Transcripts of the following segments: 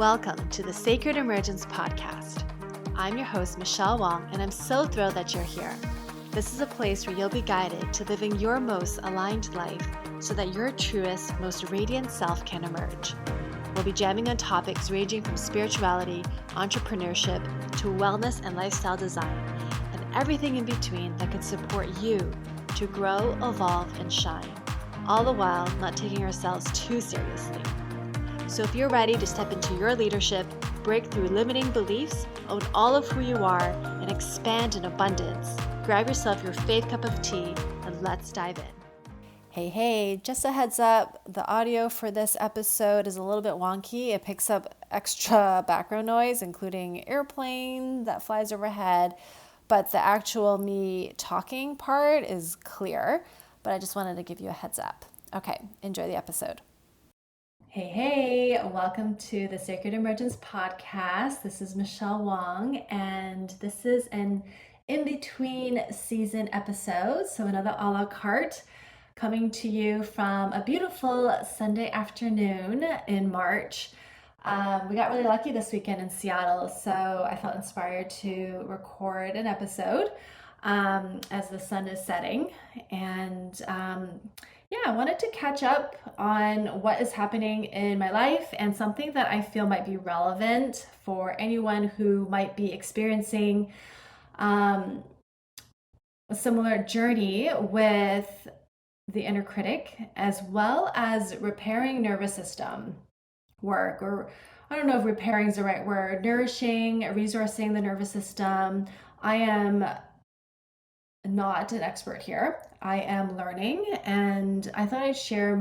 Welcome to the Sacred Emergence Podcast. I'm your host, Michelle Wong, and I'm so thrilled that you're here. This is a place where you'll be guided to living your most aligned life so that your truest, most radiant self can emerge. We'll be jamming on topics ranging from spirituality, entrepreneurship, to wellness and lifestyle design, and everything in between that can support you to grow, evolve, and shine, all the while not taking ourselves too seriously. So if you're ready to step into your leadership, break through limiting beliefs, own all of who you are, and expand in abundance, grab yourself your faith cup of tea and let's dive in. Hey, just a heads up, the audio for this episode is a little bit wonky. It picks up extra background noise, including airplane that flies overhead, but the actual me talking part is clear, but I just wanted to give you a heads up. Okay, enjoy the episode. Hey, welcome to the Sacred Emergence Podcast. This is Michelle Wong, and this is an in-between season episode, so another a la carte coming to you from a beautiful Sunday afternoon in March. We got really lucky this weekend in Seattle, so I felt inspired to record an episode as the sun is setting, and I wanted to catch up on what is happening in my life and something that I feel might be relevant for anyone who might be experiencing a similar journey with the inner critic, as well as repairing nervous system work, or I don't know if repairing is the right word, nourishing, resourcing the nervous system. I am not an expert here. I am learning, and I thought I'd share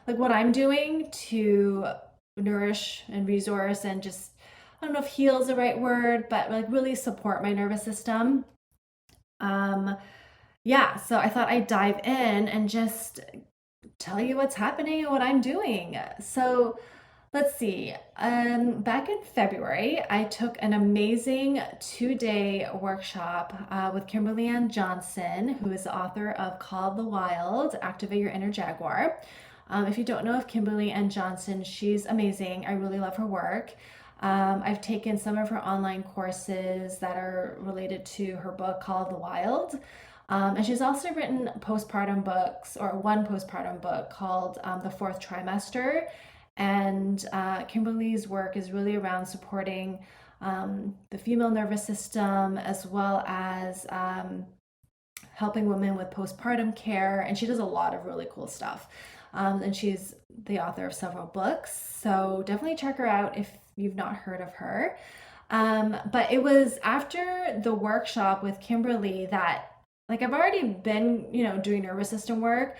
what I'm doing to nourish and resource and just, I don't know if heal is the right word, but really support my nervous system. So I thought I'd dive in and just tell you what's happening and what I'm doing. So let's see. Back in February, I took an amazing 2-day workshop with Kimberly Ann Johnson, who is the author of Call the Wild, Activate Your Inner Jaguar. If you don't know of Kimberly Ann Johnson, she's amazing. I really love her work. I've taken some of her online courses that are related to her book, Call the Wild. And she's also written postpartum books, or one postpartum book called The Fourth Trimester. And Kimberly's work is really around supporting the female nervous system, as well as helping women with postpartum care. And she does a lot of really cool stuff. And she's the author of several books. So definitely check her out if you've not heard of her. But it was after the workshop with Kimberly that, I've already been, doing nervous system work.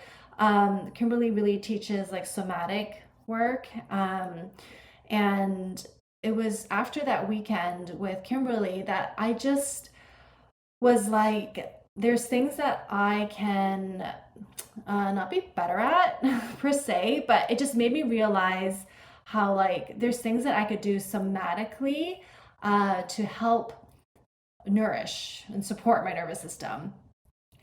Kimberly really teaches somatic work, and it was after that weekend with Kimberly that I just was there's things that I can not be better at per se, but it just made me realize how there's things that I could do somatically to help nourish and support my nervous system.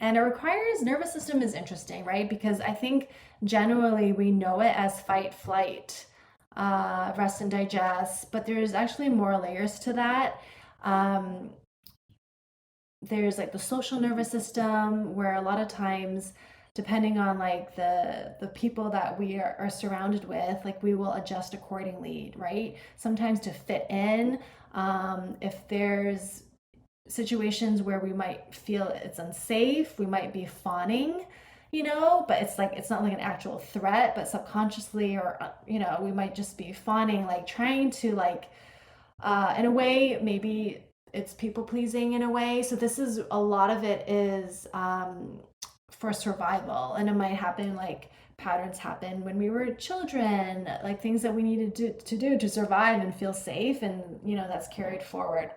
And it requires, nervous system is interesting, right? Because I think generally we know it as fight, flight, rest and digest, but there's actually more layers to that. There's the social nervous system, where a lot of times, depending on the people that we are surrounded with, we will adjust accordingly, right? Sometimes to fit in, if there's situations where we might feel it's unsafe, we might be fawning, but it's not an actual threat, but subconsciously, or we might just be fawning, trying to in a way, maybe it's people pleasing in a way. So this is, a lot of it is for survival, and it might happen, patterns happen when we were children, things that we needed to do to survive and feel safe, and that's carried forward.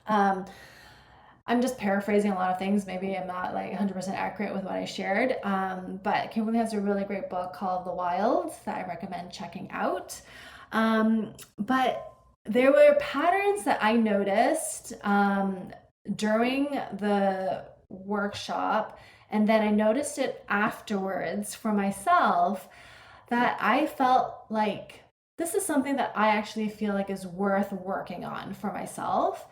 I'm just paraphrasing a lot of things. Maybe I'm not 100% accurate with what I shared. But Kimberly has a really great book called The Wild that I recommend checking out. But there were patterns that I noticed during the workshop, and then I noticed it afterwards for myself, that I felt this is something that I actually feel like is worth working on for myself.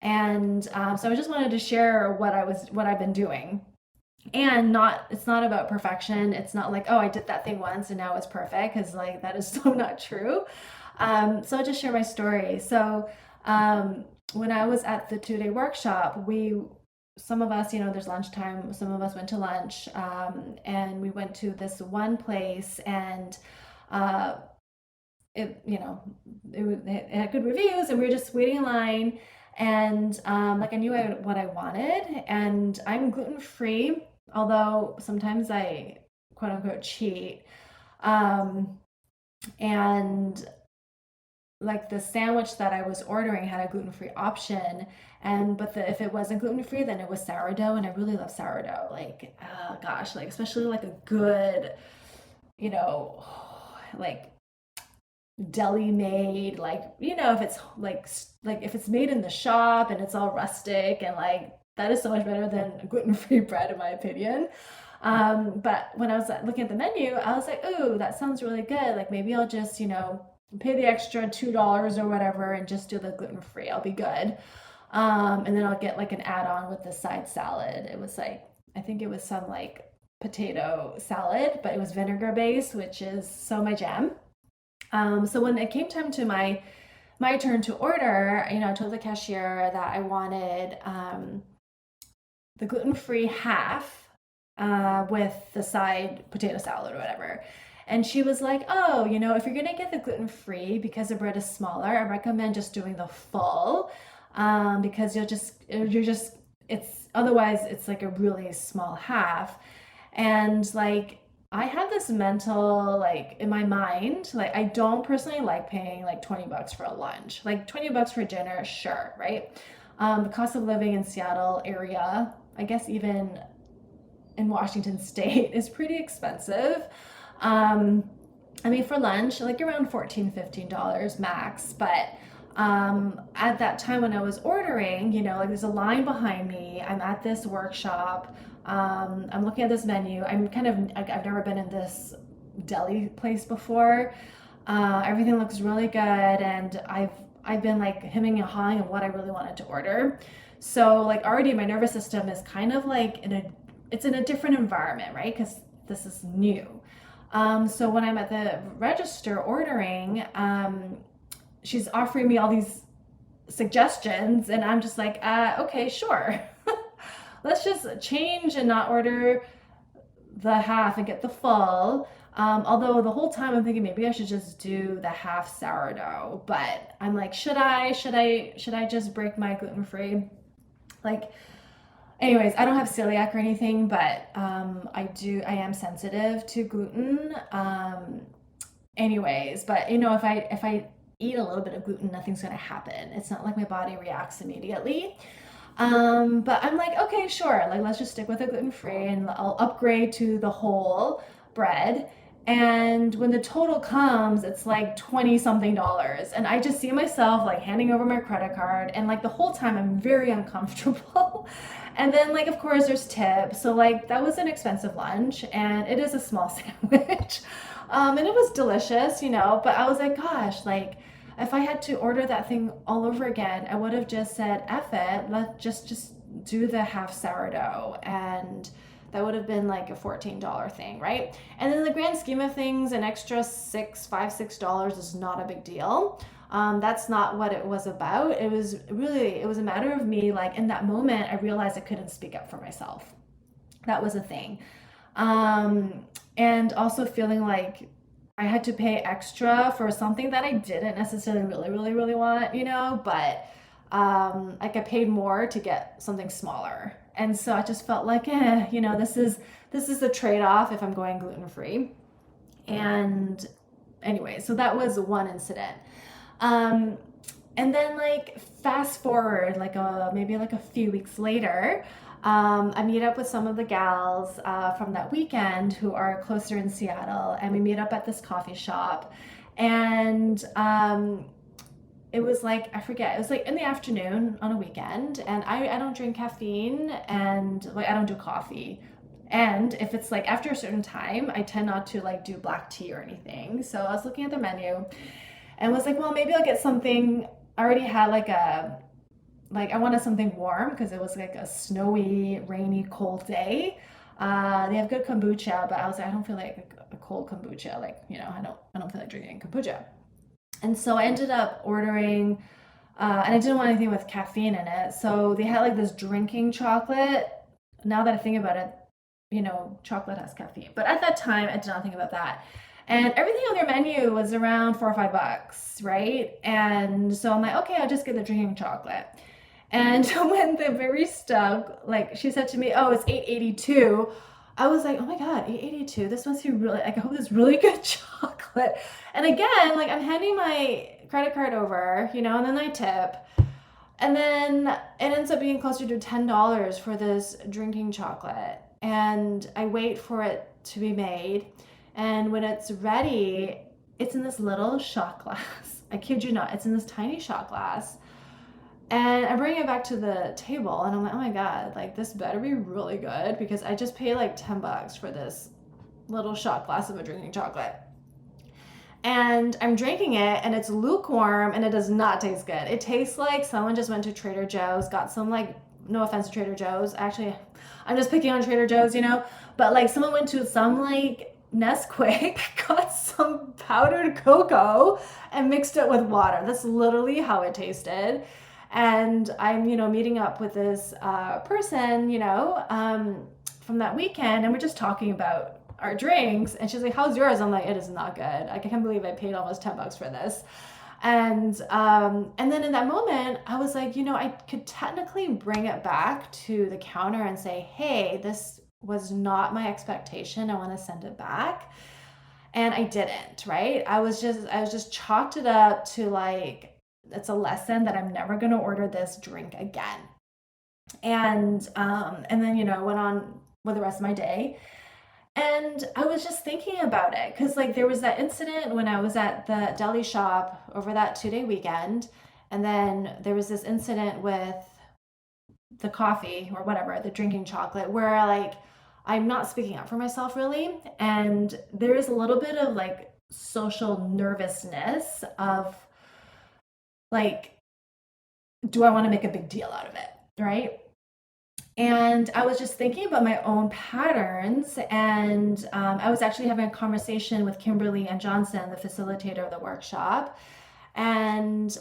And so I just wanted to share what I've been doing. And it's not about perfection. It's not like, oh, I did that thing once and now it's perfect, because like that is so not true. So I'll just share my story. So when I was at the 2-day workshop, some of us, there's lunchtime, some of us went to lunch, and we went to this one place, and uh, it had good reviews, and we were just waiting in line. And like I knew what I wanted, and I'm gluten free, although sometimes I quote unquote cheat. Um, and like the sandwich that I was ordering had a gluten free option, if it wasn't gluten free, then it was sourdough, and I really love sourdough. Like, oh gosh, like especially like a good, you know, like deli made, like if it's like if it's made in the shop and it's all rustic, and like that is so much better than gluten-free bread in my opinion. But when I was looking at the menu, I was like, ooh, that sounds really good, like maybe I'll just pay the extra $2 or whatever and just do the gluten-free, I'll be good. And then I'll get like an add-on with the side salad. It was like, I think it was some like potato salad, but it was vinegar based, which is so my jam. So when it came time to my turn to order, I told the cashier that I wanted the gluten-free half with the side potato salad or whatever. And she was like, oh, if you're gonna get the gluten-free, because the bread is smaller, I recommend just doing the full, because it's otherwise it's like a really small half. And like I have this mental, like in my mind, like I don't personally like paying like $20 for a lunch. Like $20 for dinner, sure, right? The cost of living in Seattle area, I guess even in Washington State, is pretty expensive. Um, I mean, for lunch, like around $14, $15 max. But at that time when I was ordering, like there's a line behind me. I'm at this workshop. I'm looking at this menu. I've never been in this deli place before. Everything looks really good, and I've been like hemming and hawing of what I really wanted to order. So like already my nervous system is kind of like it's in a different environment, right? Because this is new. So when I'm at the register ordering, she's offering me all these suggestions, and I'm just like, okay, sure. Let's just change and not order the half and get the full. Although the whole time I'm thinking maybe I should just do the half sourdough, but I'm like, should I just break my gluten free? Like, anyways, I don't have celiac or anything, but I am sensitive to gluten. Anyways, but if I eat a little bit of gluten, nothing's gonna happen. It's not like my body reacts immediately. But I'm like, okay, sure. Like, let's just stick with the gluten free, and I'll upgrade to the whole bread. And when the total comes, it's like 20 something dollars. And I just see myself like handing over my credit card. And like the whole time I'm very uncomfortable. And then, like, of course, there's tips. So, like, that was an expensive lunch, and it is a small sandwich. And it was delicious, but I was like, gosh, like, if I had to order that thing all over again, I would have just said, F it, let's just do the half sourdough. And that would have been like a $14 thing, right? And in the grand scheme of things, an extra $6 is not a big deal. That's not what it was about. It was a matter of me, like in that moment, I realized I couldn't speak up for myself. That was a thing. And also feeling like I had to pay extra for something that I didn't necessarily really want, but like I paid more to get something smaller. And so I just felt like, this is the trade-off if I'm going gluten-free. And anyway, so that was one incident. Um, and then like fast forward like maybe like a few weeks later, I meet up with some of the gals from that weekend who are closer in Seattle, and we meet up at this coffee shop. And it was like, I forget, it was like in the afternoon on a weekend, and I don't drink caffeine, and like I don't do coffee. And if it's like after a certain time, I tend not to like do black tea or anything. So I was looking at the menu, and was like, well, maybe I'll get something. I already had I wanted something warm because it was like a snowy, rainy, cold day. They have good kombucha, but I was like, I don't feel like a cold kombucha. Like, I don't feel like drinking kombucha. And so I ended up ordering, and I didn't want anything with caffeine in it. So they had like this drinking chocolate. Now that I think about it, chocolate has caffeine. But at that time, I did not think about that. And everything on their menu was around $4 or $5, right? And so I'm like, okay, I'll just get the drinking chocolate. And when the barista, like, she said to me, "Oh, it's 8.82," I was like, "Oh my God, 8.82! This must be really like I hope it's really good chocolate." And again, like I'm handing my credit card over, and then I tip, and then it ends up being closer to $10 for this drinking chocolate. And I wait for it to be made, and when it's ready, it's in this little shot glass. I kid you not, it's in this tiny shot glass. And I bring it back to the table and I'm like, oh my God, like this better be really good because I just paid like $10 for this little shot glass of a drinking chocolate. And I'm drinking it and it's lukewarm and it does not taste good. It tastes like someone just went to Trader Joe's, got some like, no offense to Trader Joe's. Actually, I'm just picking on Trader Joe's, but like someone went to some like Nesquik, got some powdered cocoa and mixed it with water. That's literally how it tasted. And I'm, meeting up with this person, from that weekend, and we're just talking about our drinks. And she's like, "How's yours?" I'm like, "It is not good. I can't believe I paid almost $10 for this." And then in that moment, I was like, I could technically bring it back to the counter and say, "Hey, this was not my expectation. I want to send it back." And I didn't, right? I was just chalked it up to like, it's a lesson that I'm never going to order this drink again. And then, went on with the rest of my day. And I was just thinking about it because, like, there was that incident when I was at the deli shop over that 2-day weekend. And then there was this incident with the coffee or whatever, the drinking chocolate, where like I'm not speaking up for myself really. And there is a little bit of like social nervousness of like, do I want to make a big deal out of it? Right. And I was just thinking about my own patterns. And I was actually having a conversation with Kimberly and Johnson, the facilitator of the workshop. And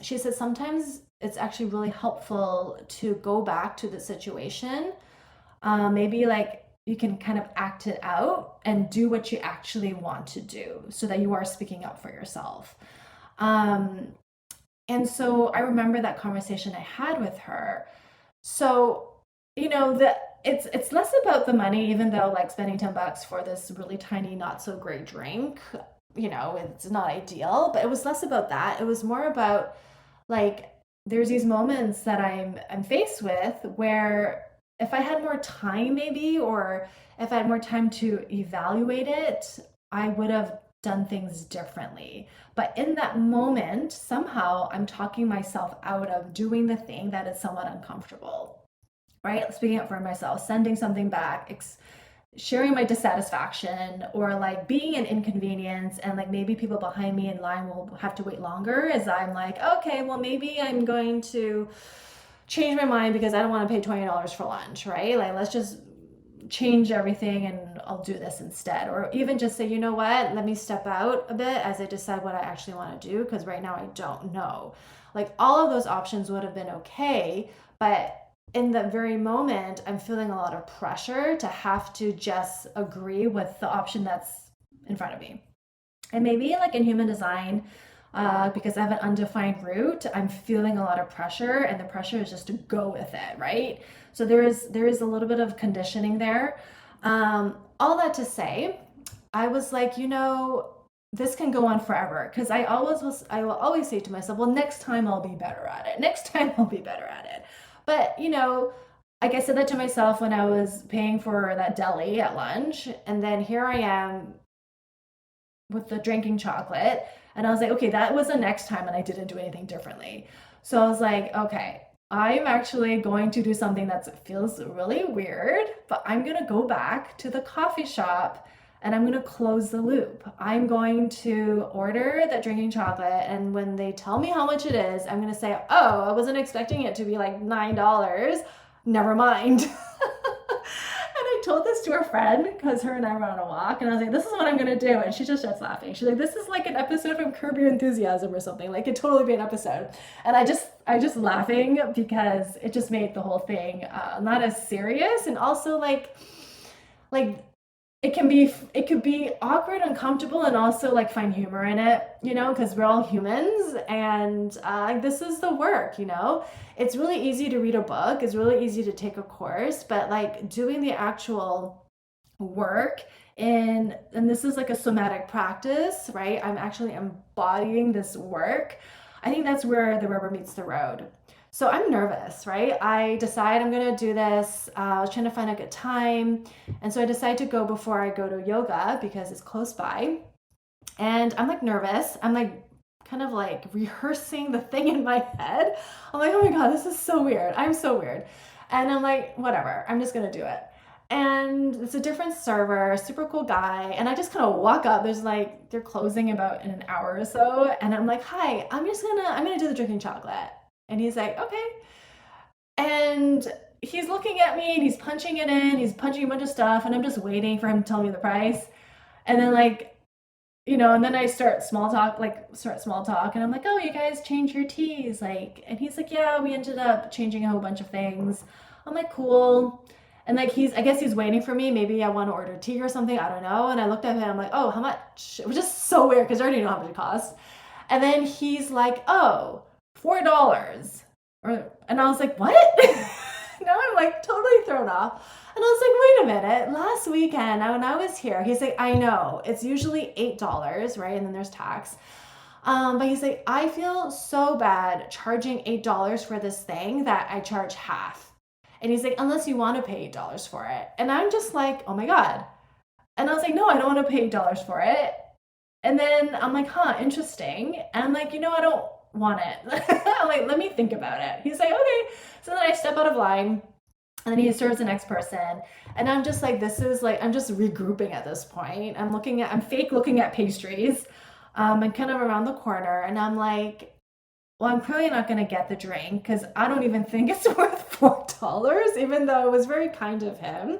she said sometimes it's actually really helpful to go back to the situation. Maybe like you can kind of act it out and do what you actually want to do so that you are speaking up for yourself. Um, and so I remember that conversation I had with her. So, it's less about the money, even though like spending $10 for this really tiny, not so great drink, it's not ideal, but it was less about that. It was more about like there's these moments that I'm faced with where if I had more time maybe, or if I had more time to evaluate it, I would have done things differently. But in that moment, somehow I'm talking myself out of doing the thing that is somewhat uncomfortable, right? Speaking up for myself, sending something back, sharing my dissatisfaction, or like being an inconvenience, and like maybe people behind me in line will have to wait longer as I'm like, okay, well maybe I'm going to change my mind because I don't want to pay $20 for lunch, right? Like let's just change everything and I'll do this instead. Or even just say, you know what, let me step out a bit as I decide what I actually want to do because right now I don't know. Like all of those options would have been okay, but in that very moment, I'm feeling a lot of pressure to have to just agree with the option that's in front of me. And maybe like in human design, because I have an undefined root, I'm feeling a lot of pressure, and the pressure is just to go with it, right? So there is a little bit of conditioning there. All that to say, I was like, this can go on forever because I will always say to myself, well, next time I'll be better at it. Next time I'll be better at it. But like I said that to myself when I was paying for that deli at lunch, and then here I am with the drinking chocolate. And I was like, okay, that was the next time, and I didn't do anything differently. So I was like, okay, I'm actually going to do something that feels really weird, but I'm going to go back to the coffee shop and I'm going to close the loop. I'm going to order that drinking chocolate, and when they tell me how much it is, I'm going to say, oh, I wasn't expecting it to be like $9. Never mind. And I told this to a friend because her and I were on a walk, and I was like, this is what I'm going to do. And she just starts laughing. She's like, this is like an episode from Curb Your Enthusiasm or something. Like, it could totally be an episode. And I just laughing because it just made the whole thing not as serious, and also like it could be awkward, uncomfortable, and also like find humor in it, because we're all humans, and this is the work. It's really easy to read a book, it's really easy to take a course, but like doing the actual work and this is like a somatic practice, right? I'm actually embodying this work. I think that's where the rubber meets the road. So I'm nervous, right? I decide I'm gonna do this. I was trying to find a good time. And so I decide to go before I go to yoga because it's close by. And I'm like nervous. I'm like kind of like rehearsing the thing in my head. I'm like, oh my God, this is so weird. I'm so weird. And I'm like, whatever, I'm just gonna do it. And it's a different server, super cool guy. And I just kind of walk up. They're closing about in an hour or so. And I'm like, hi, I'm gonna do the drinking chocolate. And he's like, okay. And he's looking at me and he's punching it in. He's punching a bunch of stuff. And I'm just waiting for him to tell me the price. And then and then I start small talk. And I'm like, oh, you guys change your teas. And he's like, yeah, we ended up changing a whole bunch of things. I'm like, cool. And I guess he's waiting for me. Maybe I want to order tea or something. I don't know. And I looked at him. I'm like, oh, how much? It was just so weird because I already know how much it costs. And then he's like, oh, $4. And I was like, what? Now I'm like totally thrown off. And I was like, wait a minute. Last weekend when I was here, he's like, I know it's usually $8, right? And then there's tax. But he's like, I feel so bad charging $8 for this thing that I charge half. And he's like, unless you want to pay $8 for it. And I'm just like, oh my God. And I was like, no, I don't want to pay $8 for it. And then I'm like, huh, interesting. And I'm like, I don't want it. I'm like, let me think about it. He's like, okay. So then I step out of line, and then he serves the next person. And I'm just like, I'm just regrouping at this point. I'm fake looking at pastries, and kind of around the corner. And I'm like, well, I'm probably not going to get the drink because I don't even think it's worth $4, even though it was very kind of him.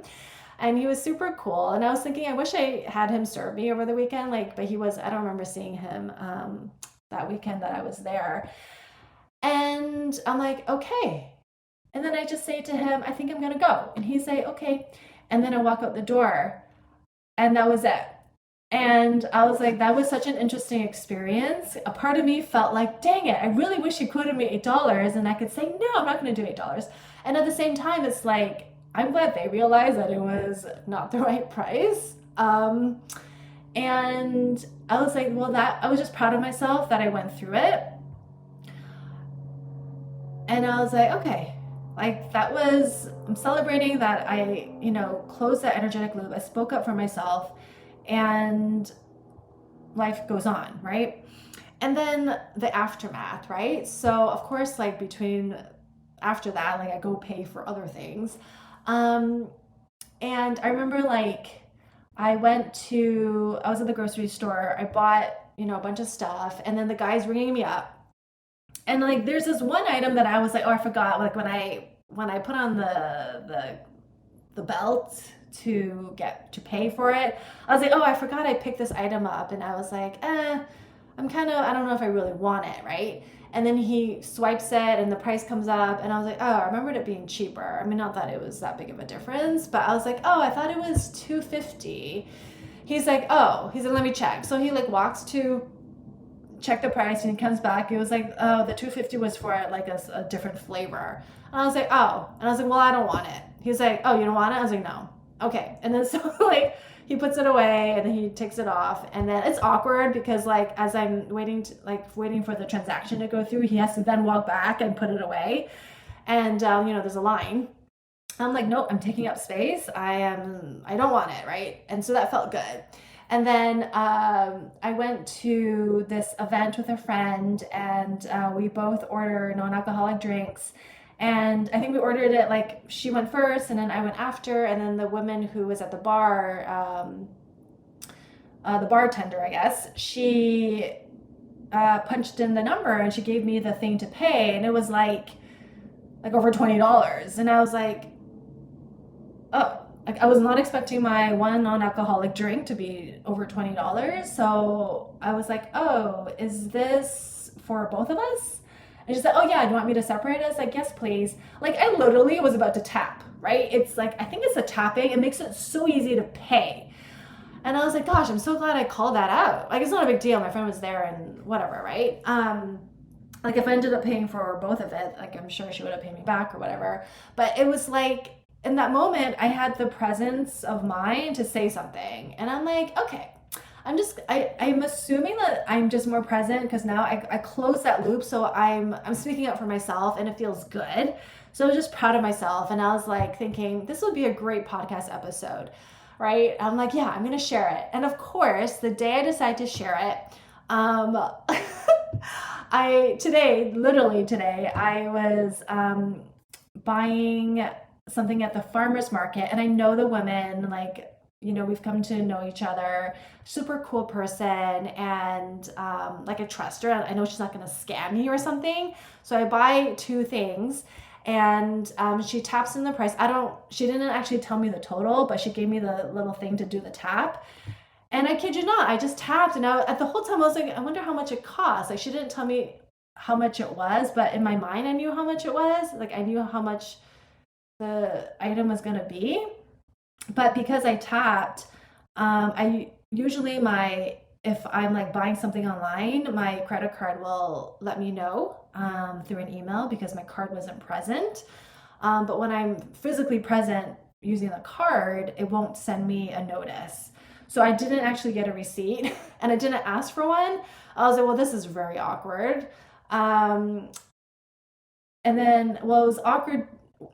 And he was super cool. And I was thinking, I wish I had him serve me over the weekend. But I don't remember seeing him that weekend that I was there. And I'm like, okay. And then I just say to him, I think I'm going to go. And he's like, okay. And then I walk out the door, and that was it. And I was like, that was such an interesting experience. A part of me felt like, dang it, I really wish you could have made $8. And I could say, no, I'm not going to do $8. And at the same time, it's like, I'm glad they realized that it was not the right price. And I was like, well, I was just proud of myself that I went through it. And I was like, okay, I'm celebrating that I, closed that energetic loop. I spoke up for myself, and life goes on, right? And then the aftermath, right? So of course, after that, I go pay for other things. And I remember I was at the grocery store, I bought, a bunch of stuff, and then the guy's ringing me up. And there's this one item that I was like, oh, I forgot. When I put on the belt to pay for it, I was like, oh, I forgot I picked this item up. And I was like, I don't know if I really want it, right? And then he swipes it and the price comes up, and I was like, oh, I remembered it being cheaper. I mean, not that it was that big of a difference, but I was like, oh, I thought it was $2.50. He's like, let me check. So he walks to check the price, and he comes back. It was like, oh, the $2.50 was for a different flavor. And I was like, oh. And I was like, well, I don't want it. He's like, oh, you don't want it? I was like, no. Okay. And then so he puts it away, and then he takes it off, and then it's awkward because as I'm waiting for the transaction to go through, he has to then walk back and put it away. And there's a line. I'm like, nope, I'm taking up space. I don't want it, right? And so that felt good. And then I went to this event with a friend, and we both order non-alcoholic drinks. And I think we ordered it she went first, and then I went after, and then the woman who was at the bar the bartender, I guess, she punched in the number and she gave me the thing to pay, and it was like over $20. And I was like, oh, like I was not expecting my one non-alcoholic drink to be over $20. So I was like, oh, is this for both of us? And she said, oh yeah, do you want me to separate us? Like, yes, please. Like, I literally was about to tap, right? It's like, I think it's a tapping. It makes it so easy to pay. And I was like, gosh, I'm so glad I called that out. Like, it's not a big deal. My friend was there and whatever, right? Like, if I ended up paying for both of it, like, I'm sure she would have paid me back or whatever. But it was like, in that moment, I had the presence of mind to say something. And I'm like, okay, I'm assuming that I'm just more present because now I close that loop. So I'm speaking up for myself and it feels good. So I was just proud of myself. And I was like thinking, this would be a great podcast episode, right? I'm like, yeah, I'm going to share it. And of course, the day I decide to share it, literally today, I was buying something at the farmer's market, and I know the women, like, we've come to know each other, super cool person, and like I trust her. I know she's not going to scam me or something. So I buy two things, and she taps in the price. She didn't actually tell me the total, but she gave me the little thing to do the tap. And I kid you not, I just tapped, and at the whole time I was like, I wonder how much it costs. Like, she didn't tell me how much it was, but in my mind I knew how much it was. Like, I knew how much the item was going to be. But because I tapped, I usually if I'm like buying something online, my credit card will let me know through an email because my card wasn't present. But when I'm physically present using the card, it won't send me a notice. So I didn't actually get a receipt and I didn't ask for one. I was like, well, this is very awkward. And then, well, it was awkward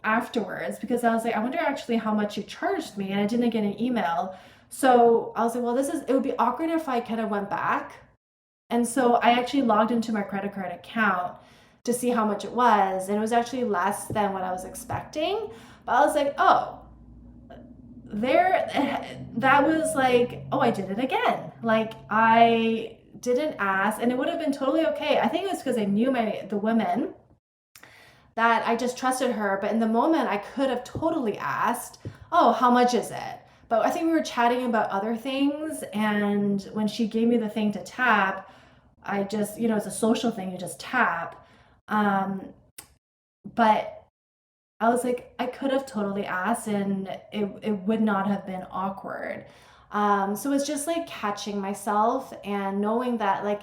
afterwards because I was like, I wonder actually how much you charged me, and I didn't get an email. So I was like, well, it would be awkward if I kind of went back. And so I actually logged into my credit card account to see how much it was, and it was actually less than what I was expecting. But I was like, oh, that was like, oh, I did it again. Like, I didn't ask, and it would have been totally okay. I think it was because I knew the women, that I just trusted her. But in the moment, I could have totally asked, oh, how much is it? But I think we were chatting about other things. And when she gave me the thing to tap, I just, it's a social thing, you just tap. But I was like, I could have totally asked, and it would not have been awkward. So it's just like catching myself and knowing that, like,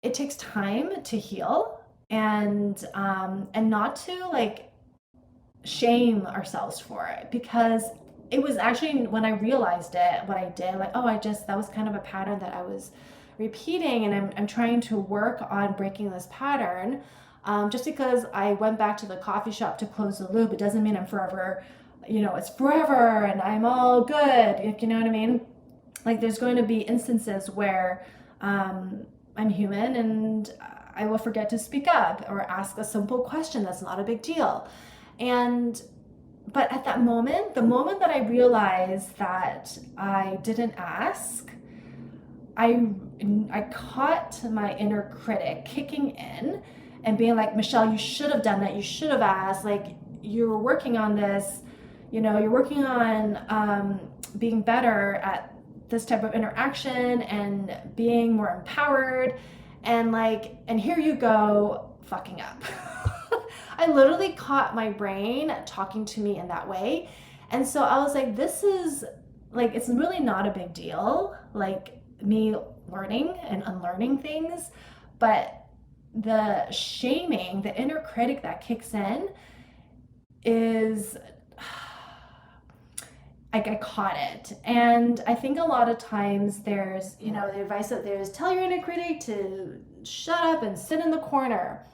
it takes time to heal, and not to like shame ourselves for it, because it was actually when I realized what I did, like, oh, that was kind of a pattern that I was repeating, and I'm trying to work on breaking this pattern. Just because I went back to the coffee shop to close the loop, it doesn't mean I'm forever, it's forever and I'm all good. You know what I mean? Like, there's going to be instances where I'm human and I will forget to speak up or ask a simple question that's not a big deal. But at that moment, the moment that I realized that I didn't ask, I caught my inner critic kicking in and being like, Michelle, you should have done that. You should have asked. Like, you're working on this, you're working on being better at this type of interaction and being more empowered. And here you go fucking up. I literally caught my brain talking to me in that way. And so I was like, this is like, it's really not a big deal, like me learning and unlearning things. But the shaming, the inner critic that kicks in is, like, I caught it. And I think a lot of times there's, the advice that there's, tell your inner critic to shut up and sit in the corner.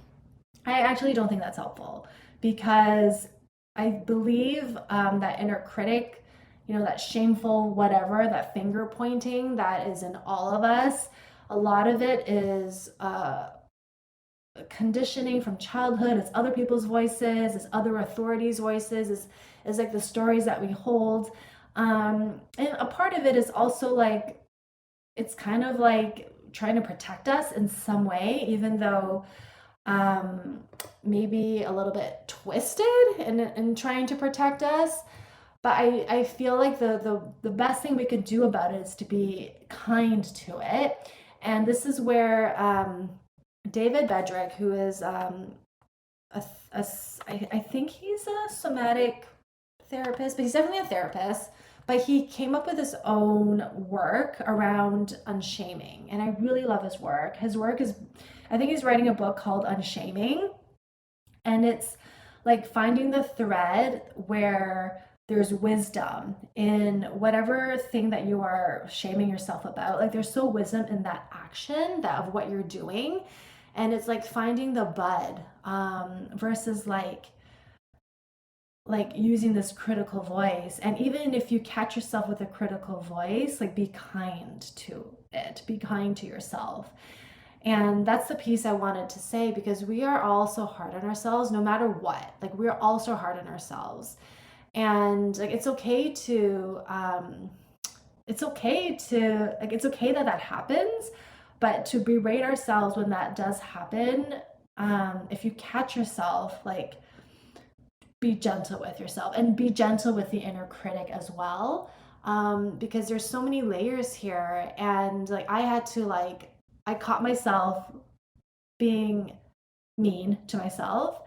I actually don't think that's helpful, because I believe that inner critic, that shameful whatever, that finger pointing that is in all of us, a lot of it is conditioning from childhood. It's other people's voices, it's other authorities' voices, is like the stories that we hold. And a part of it is also like it's kind of like trying to protect us in some way, even though um, maybe a little bit twisted in trying to protect us. But I feel like the best thing we could do about it is to be kind to it. And this is where David Bedrick, who is a, a, I think he's a somatic therapist, but he's definitely a therapist. But he came up with his own work around unshaming. And I really love his work. His work is, I think he's writing a book called Unshaming. And it's like finding the thread where there's wisdom in whatever thing that you are shaming yourself about. Like there's so wisdom in that action that of what you're doing. And it's like finding the bud versus like using this critical voice. And even if you catch yourself with a critical voice, like be kind to it, be kind to yourself. And that's the piece I wanted to say, because we are all so hard on ourselves no matter what. Like we're all so hard on ourselves. And like it's okay to it's okay to like it's okay that that happens, but to berate ourselves when that does happen, if you catch yourself, like be gentle with yourself and be gentle with the inner critic as well, because there's so many layers here. And like I caught myself being mean to myself.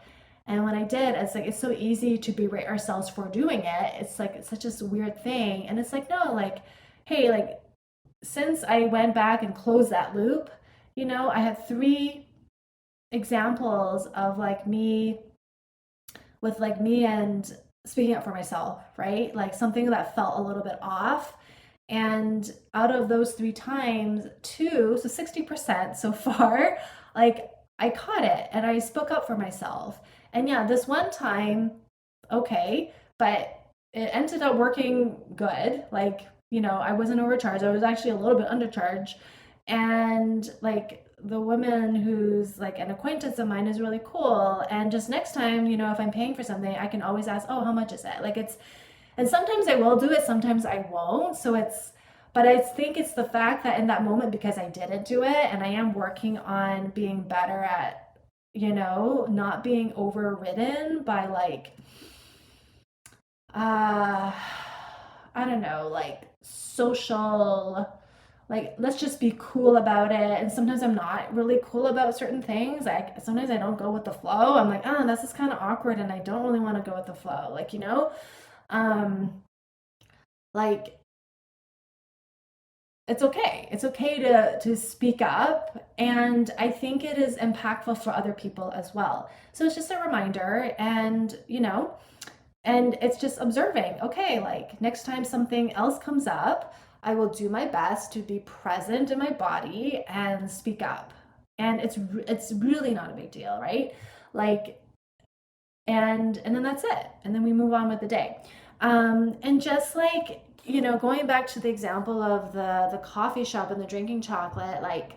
And when I did, it's like it's so easy to berate ourselves for doing it. It's like it's such a weird thing. And it's like, no, like, hey, like since I went back and closed that loop, I had 3 examples of like me with like me and speaking up for myself, right? Like something that felt a little bit off. And out of those 3 times, 2, so 60% so far, like I caught it and I spoke up for myself. And yeah, this one time, okay, but it ended up working good. Like, I wasn't overcharged. I was actually a little bit undercharged. And like the woman who's like an acquaintance of mine is really cool. And just next time, if I'm paying for something, I can always ask, oh, how much is it? Like and sometimes I will do it, sometimes I won't. But I think it's the fact that in that moment, because I didn't do it and I am working on being better at, not being overridden by like, I don't know, like social, like let's just be cool about it. And sometimes I'm not really cool about certain things. Like sometimes I don't go with the flow. I'm like, oh, this is kind of awkward and I don't really want to go with the flow. Like, um like it's okay. It's okay to speak up, and I think it is impactful for other people as well. So it's just a reminder, and and it's just observing. Okay, like next time something else comes up, I will do my best to be present in my body and speak up. And it's really not a big deal, right? Like and then that's it. And then we move on with the day. And just like going back to the example of the coffee shop and the drinking chocolate, like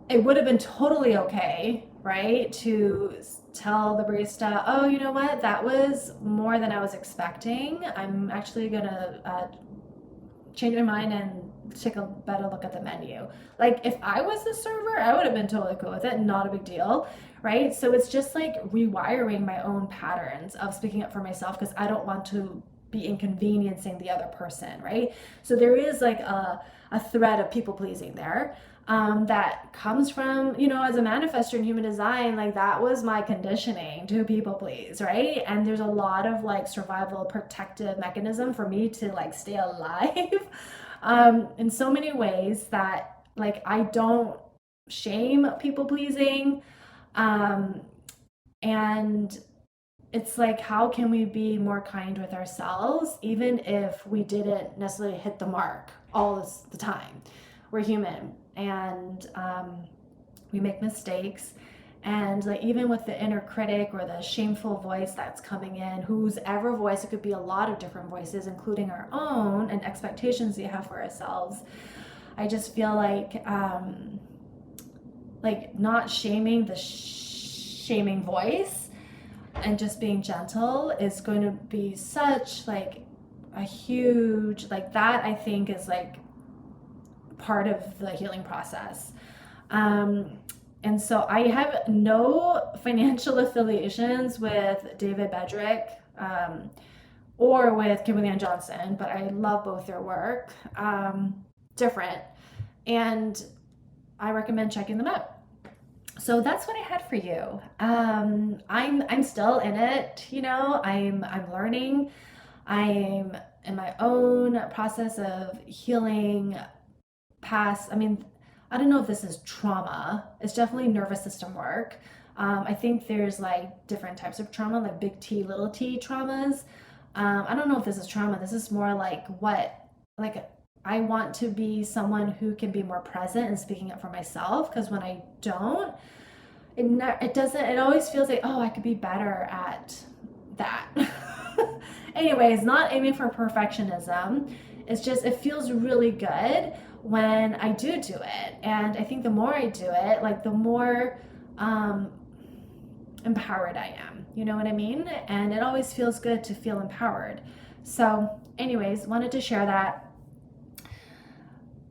it would have been totally okay, right, to tell the barista, oh, you know what, that was more than I was expecting. I'm actually gonna change my mind and take a better look at the menu. Like if I was the server, I would have been totally cool with it, not a big deal, right? So it's just like rewiring my own patterns of speaking up for myself because I don't want to be inconveniencing the other person, right? So there is like a thread of people pleasing there, that comes from, as a manifestor in human design, like that was my conditioning to people please, right? And there's a lot of like survival protective mechanism for me to like stay alive in so many ways that like I don't shame people pleasing. And it's like, how can we be more kind with ourselves, even if we didn't necessarily hit the mark all the time? We're human, and we make mistakes. And like even with the inner critic or the shameful voice that's coming in, whose ever voice, it could be a lot of different voices, including our own and expectations we have for ourselves. I just feel like not shaming the shaming voice and just being gentle is going to be such like a huge, like that I think is like part of the healing process. And so I have no financial affiliations with David Bedrick or with Kimberly Ann Johnson, but I love both their work. Different. And I recommend checking them out. So that's what I had for you. I'm still in it, you know, I'm learning. I'm in my own process of healing past, I don't know if this is trauma. It's definitely nervous system work. I think there's like different types of trauma, like big T, little t traumas. I don't know if this is trauma. This is more like I want to be someone who can be more present and speaking up for myself, because when I don't, it always feels like, oh, I could be better at that. Anyways, not aiming for perfectionism. It's just, it feels really good when I do it. And I think the more I do it, like the more empowered I am. You know what I mean? And it always feels good to feel empowered. So anyways, wanted to share that.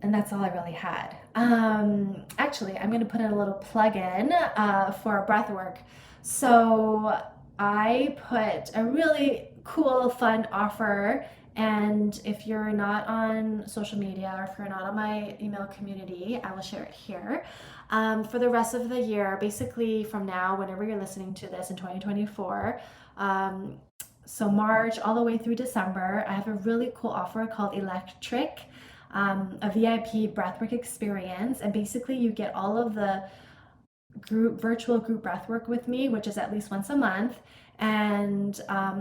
And that's all I really had. Actually, I'm going to put in a little plug-in for Breathwork. So I put a really cool, fun offer. And if you're not on social media, or if you're not on my email community, I will share it here. For the rest of the year, basically from now, whenever you're listening to this in 2024, so March all the way through December, I have a really cool offer called Electric, a VIP breathwork experience. And basically you get all of the virtual group breathwork with me, which is at least once a month. And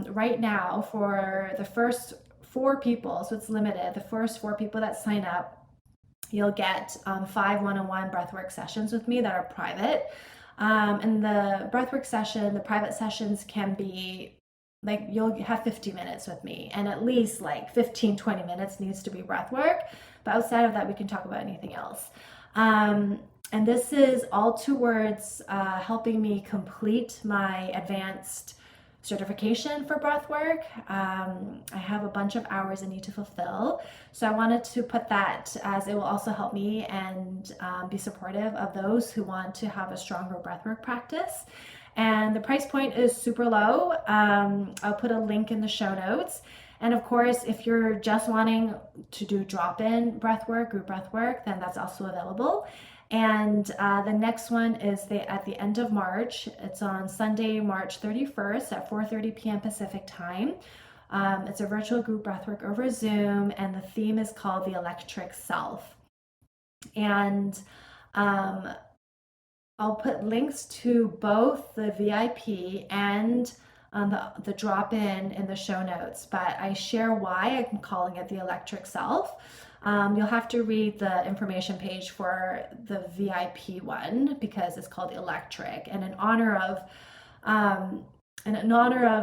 right now, for the first 4 people, so it's limited, the first 4 people that sign up, you'll get 5 one-on-one breathwork sessions with me that are private. And the breathwork session, the private sessions can be like, you'll have 50 minutes with me, and at least like 15-20 minutes needs to be breathwork. But outside of that, we can talk about anything else. And this is all towards helping me complete my advanced certification for breathwork. I have a bunch of hours I need to fulfill. So I wanted to put that, as it will also help me and be supportive of those who want to have a stronger breathwork practice. And the price point is super low. I'll put a link in the show notes. And of course, if you're just wanting to do drop-in breathwork, group breathwork, then that's also available. And the next one is at the end of March. It's on Sunday, March 31st at 4:30 p.m. Pacific time. It's a virtual group breathwork over Zoom, and the theme is called the Electric Self. And I'll put links to both the VIP and the drop-in the show notes, but I share why I'm calling it the Electric Self. You'll have to read the information page for the VIP one, because it's called Electric. And in honor of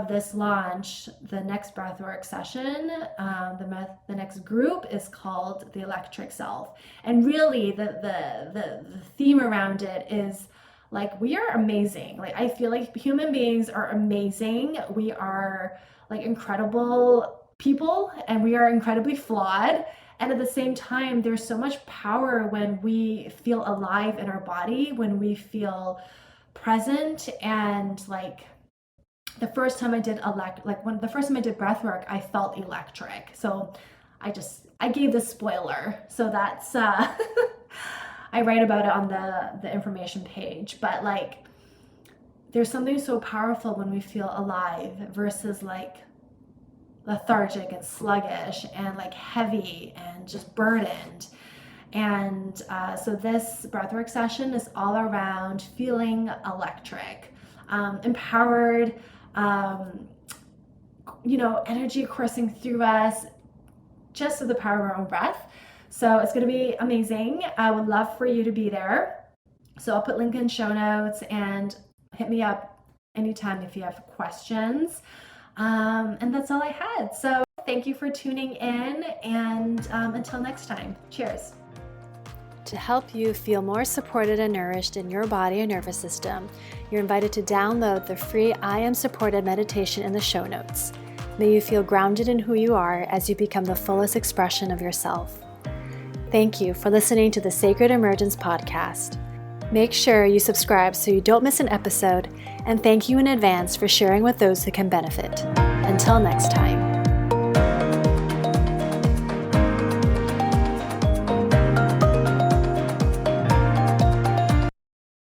this launch, the next breathwork session, the next group is called the Electric Self. And really, the theme around it is like, we are amazing. Like, I feel like human beings are amazing. We are like incredible people, and we are incredibly flawed. And at the same time, there's so much power when we feel alive in our body, when we feel present. And like, the first time I did breathwork, I felt electric. So I gave the spoiler. So that's I write about it on the information page. But like, there's something so powerful when we feel alive versus like lethargic and sluggish and like heavy and just burdened. And so this breathwork session is all around feeling electric, empowered, energy coursing through us, just with the power of our own breath. So it's going to be amazing. I would love for you to be there. So I'll put link in show notes, and hit me up anytime if you have questions. And that's all I had. So thank you for tuning in, and until next time, cheers. To help you feel more supported and nourished in your body and nervous system, you're invited to download the free I Am Supported meditation in the show notes. May you feel grounded in who you are as you become the fullest expression of yourself. Thank you for listening to the Sacred Emergence podcast. Make sure you subscribe so you don't miss an episode, and thank you in advance for sharing with those who can benefit. Until next time.